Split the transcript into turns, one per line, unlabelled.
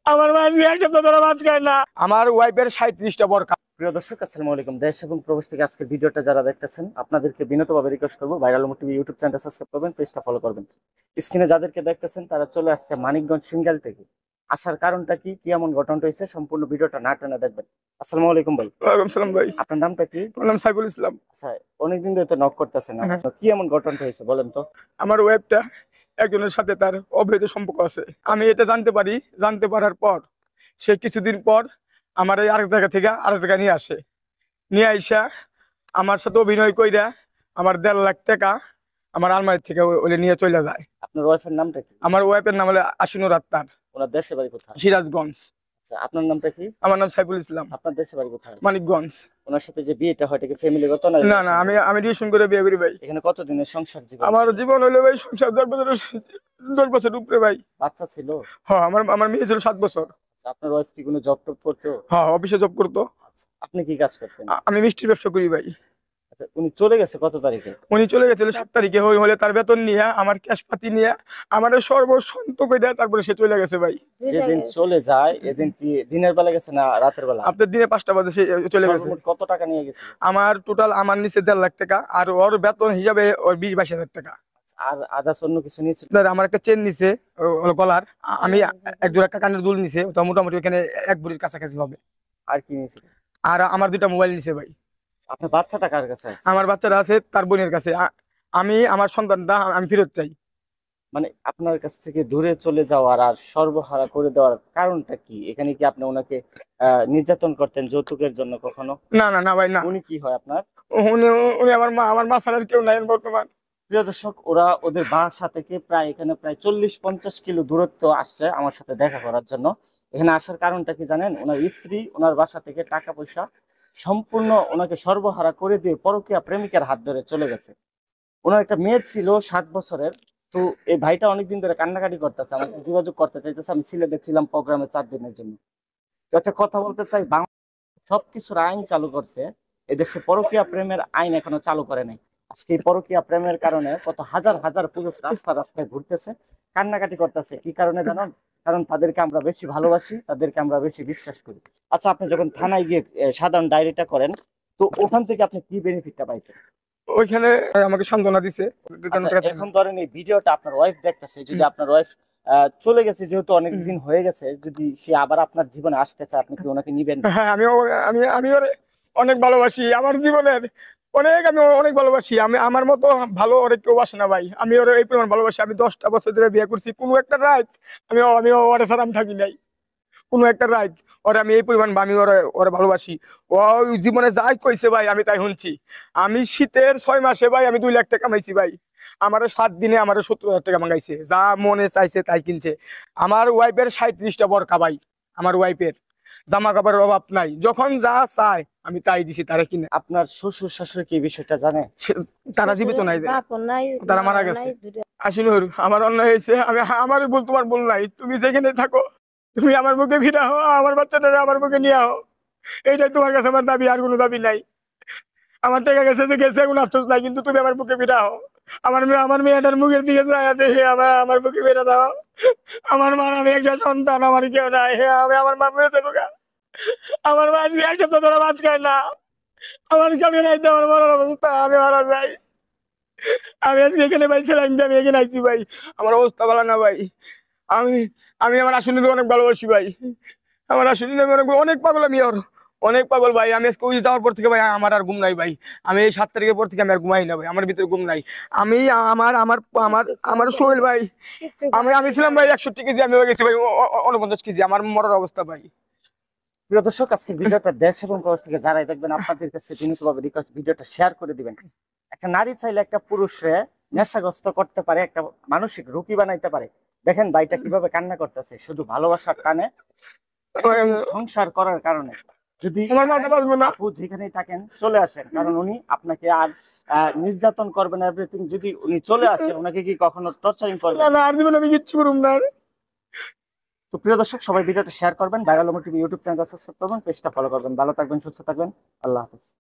আমার মাঝে এক সপ্তাহ ধরে ভাত খায় না। আমার ওয়াইফের 37টা বরকা।
প্রিয় দর্শক, আসসালামু আলাইকুম। দেশ এবং প্রবাস থেকে আজকের ভিডিওটা যারা দেখতেছেন আপনাদেরকে বিনীতভাবে রিকোয়েস্ট করবো, ভাইরাল টিভি ইউটিউব চ্যানেলটা সাবস্ক্রাইব করবেন, পেজটা ফলো করবেন। স্ক্রিনে যাদেরকে দেখতেছেন তারা চলে আসছে মানিকগঞ্জ সিঙ্গাল থেকে। আসার কারণটা কি, কি এমন ঘটনা হয়েছে, সম্পূর্ণ ভিডিওটা না টেনে দেখবেন। আসসালামু আলাইকুম ভাই।
ওয়ালাইকুম সালাম ভাই।
আপনার নামটা কি?
আমার নাম সাইফুল ইসলাম।
আচ্ছা, অনেকদিন ধরে তো নক করতেছেন না,
হ্যাঁ।
কি এমন ঘটনাটা হয়েছে বলেন তো।
আমার ওয়াইফটা একজনের সাথে তার অবৈধ সম্পর্ক আছে, আমি এটা জানতে পারি। জানতে পারার পর সে কিছুদিন পর আমার এই আরেক জায়গা থেকে আরেক জায়গায় নিয়ে আসে। নিয়ে আইসা আমার সাথে অভিনয় কইরা আমার 1.5 লাখ টাকা আমার আলমারি থেকে ওলে নিয়ে চলে যায়।
আপনার ওয়াইফের নামটা কি?
আমার ওয়াইফের নাম হলো আশিনুর আক্তার,
ওনার দেশের বাড়ি কোথায়?
সিরাজগঞ্জ।
আচ্ছা, আপনার নামটা কি?
আমার নাম সাইফুল ইসলাম।
আপনার দেশের বাড়ি কোথায়?
মানিকগঞ্জ।
ওনার সাথে যে বিয়েটা হয় এটা কি ফ্যামিলিগত না?
না না, আমি রিলেশন করে বিয়ে করি ভাই।
এখানে কতদিনের সংসার জীবন
আমার
ছিল?
জীবন হলো ভাই সংসার 10 বছর উপরে ভাই।
বাচ্চা ছিল?
হ্যাঁ, আমার আমার মেয়ে ছিল 7 বছর।
আচ্ছা, আপনার ওয়াইফ কি কোনো জব টব করতো?
হ্যাঁ, অফিসে জব করতো।
আচ্ছা, আপনি কি কাজ করতেন?
আমি মিষ্টির ব্যবসা করি ভাই।
আচ্ছা, উনি চলে গেছে কত তারিখে?
উনি চলে গেছিল 7 তারিখে। হলে তার বেতন নিয়ে আমার ক্যাশ পাতি নিয়ে আমার সর্বসন্ত কইরা তারপরে সে চলে গেছে ভাই।
যেদিন চলে যায় এদিন কি দিনের বেলা গেছে না রাতের বেলা?
আপনার দিনে 5টা বাজে সে চলে গেছে।
সর্বমোট কত টাকা নিয়ে গেছে?
আমার টোটাল আমার নিচে 1.5 লাখ টাকা, আর ওর বেতন হিসাবে ওর 20-22 হাজার টাকা।
আর আদার্স অন্য কিছু নিয়েছিল?
ধর আমার একটা চেন নিছে গলার, আমি এক জোড়া কানের দুল নিছে, তো মোটামুটি ওখানে 1 ভরির কাছাকাছি হবে।
আর কি নিয়েছিল?
আর আমার 2টা মোবাইল নিছে ভাই।
আপনার বাচ্চাটা কার কাছে আছে?
আমার বাচ্চারা আছে তার বোনের কাছে। আমি আমার সন্তানটা আমি ফেরত চাই।
মানে আপনার কাছ থেকে দূরে চলে যাওয়ার আর সর্বহারা করে দেওয়ার কারণটা কি? এখানে কি আপনি ওনাকে নির্যাতন করতেন যৌতুকের জন্য কখনো?
না না না ভাই, না।
উনি কি হয় আপনার?
উনি উনি আমার মা ছাড়া আর কেউ নাই বর্তমান।
প্রিয় দর্শক, ওরা ওদের বাসা থেকে প্রায় এখানে প্রায় 40-50 কিলো দূরত্ব আসছে আমার সাথে দেখা করার জন্য। এখানে আসার কারণটা কি জানেন? ওনার স্ত্রী ওনার বাসা থেকে টাকা পয়সা সম্পূর্ণ ওনাকে সর্বহারা করে দিয়ে পরকীয়া প্রেমিকার হাত ধরে চলে গেছে। ওনার একটা মেয়ে ছিল 7 বছরের। তো এই ভাইটা অনেকদিন ধরে কান্নাকাটি করতেছে, আমাকে যোগাযোগ করতে চাইতেছে। আমি সিলেটে ছিলাম প্রোগ্রামে 4 দিনের জন্য। তো একটা কথা বলতে চাই, সবকিছুর আইন চালু করছে, এদেশে পরকীয়া প্রেমের আইন এখনো চালু করে নাই। আজকে এই পরকীয়া প্রেমের কারণে কত হাজার হাজার পুরুষ রাস্তায় ঘুরতেছে, কান্নাকাটি করতেছে। কি কারণে জানেন? কারণ তাদেরকে আমরা বেশি ভালোবাসি, তাদেরকে আমরা বেশি বিশ্বাস করি। আচ্ছা, আপনি যখন থানায় গিয়ে সাধারণ ডায়েরিটা করেন, তো ওখান থেকে আপনি কি বেনিফিটটা পাইছেন?
ওইখানে আমাকে সান্ত্বনা দিছে।
আচ্ছা, এখন ধরেন এই ভিডিওটা আপনার ওয়াইফ দেখতেছে, যদি আপনার ওয়াইফ চলে গেছে, যেহেতু অনেক দিন হয়ে গেছে, যদি সে আবার আপনার জীবনে আসতে চায়, আপনি কি ওনাকে নিবেন?
হ্যাঁ, আমি ওরে অনেক ভালোবাসি। আমার জীবনের আমি অনেক ভালোবাসি। আমি আমার মতো ভালো ওরে কেউ বাসে না ভাই। আমি ওরে এই পরিমাণ ভালোবাসি। আমি 10টা বছর ধরে বিয়ে করছি, কোনো একটা রাত আমি আমি ওরে ছাড়া আমি থাকি নাই। কোনো একটা রাত ওরে আমি এই পরিমাণ আমি ওরে ওরে ভালোবাসি। ও জীবনে যাই কইছে ভাই আমি তাই শুনছি। আমি শীতের 6 মাসে ভাই আমি 2 লাখ টাকা কামাইছি ভাই। আমার 7 দিনে আমার 70,000 টাকা মাঙ্গাইছে, যা মনে চাইছে তাই কিনছে। আমার ওয়াইফের 37টা বরকা ভাই। আমার ওয়াইফের জামা কাপড়ের অভাব নাই, যখন যা চায় আমি তাই দিছি তারা কিনে।
আপনার শ্বশুর শাশুড়ি কি এই বিষয়টা জানে?
তারা জীবিত নাই,
নাই,
তারা মারা গেছে। আশিনুর, আমার অন্যায় হয়েছে। আমার ভুল, তোমার ভুল নাই। তুমি যেখানে থাকো তুমি আমার বুকে ফিরে হও, আমার বাচ্চাটা আমার বুকে নিয়ে আও। এইটাই তোমার কাছে আমার দাবি, আর কোনো দাবি নাই। আমার টাকা গেছে যে গেছে, কোনো আফসোস নাই, কিন্তু তুমি আমার বুকে ফিরে হও। আমার মেয়েটার মুখের দিকে চাই আছে, হে আমার বুকে ফিরে দাও। আমার মা, আমি একটা সন্তান, আমার কেউ নাই। হে আমার মা মেরে দেবো গা। আমার মা আজকে এক সপ্তাহ ধরে ভাত খায় না। আমার কালকে রাইতে আমার মরার অবস্থা, আমি মারা যাই। আমি আজকে এখানে ভাই ছিলাম, আমি এখানে আইছি ভাই। আমার অবস্থা ভালো না ভাই। আমি আমি আমার আসলে অনেক ভালোবাসি ভাই। আমার আসলে অনেক অনেক পাগল আমি ওর, অনেক পাগল ভাই। আমি আজকে ওই যাওয়ার পর থেকে ভাই আমার আর ঘুম নাই ভাই। আমি এই 7 তারিখের পর থেকে আমি আর ঘুমাই না ভাই, আমার ভিতরে ঘুম নাই। আমি আমার আমার আমার আমার শরীর ভাই, আমি ছিলাম ভাই 61 কেজি, আমি হয়ে গেছি ভাই 49 কেজি। আমার মরার অবস্থা ভাই।
প্রিয় দর্শক, আজকে ভিডিওটা দেশ এবং প্রবাস থেকে যারাই দেখবেন আপনাদের কাছে বিনীতভাবে রিকোয়েস্ট, ভিডিওটা শেয়ার করে দিবেন। একটা নারী চাইলে একটা পুরুষরে নেশাগ্রস্ত করতে পারে, একটা মানসিক রোগী বানাইতে পারে। দেখেন ভাইটা কিভাবে কান্না করতেছে, শুধু ভালোবাসার টানে, সংসার করার কারণে। যদি
আমার মাথা বাঁচবো না।
আপু যেখানেই থাকেন চলে আসেন, কারণ উনি আপনাকে আর নির্যাতন করবেন এভরিথিং। যদি উনি চলে আসে, ওনাকে কি কখনো টর্চারিং করবেন?
না না, আর জীবনে আমি কিচ্ছু করুম না।
তো প্রিয় দর্শক, সবাই ভিডিওটা শেয়ার করবেন, viral TV YouTube channel subscribe করবেন, পেজটা ফলো করবেন। ভালো থাকবেন, সুস্থ থাকবেন, আল্লাহ হাফেজ।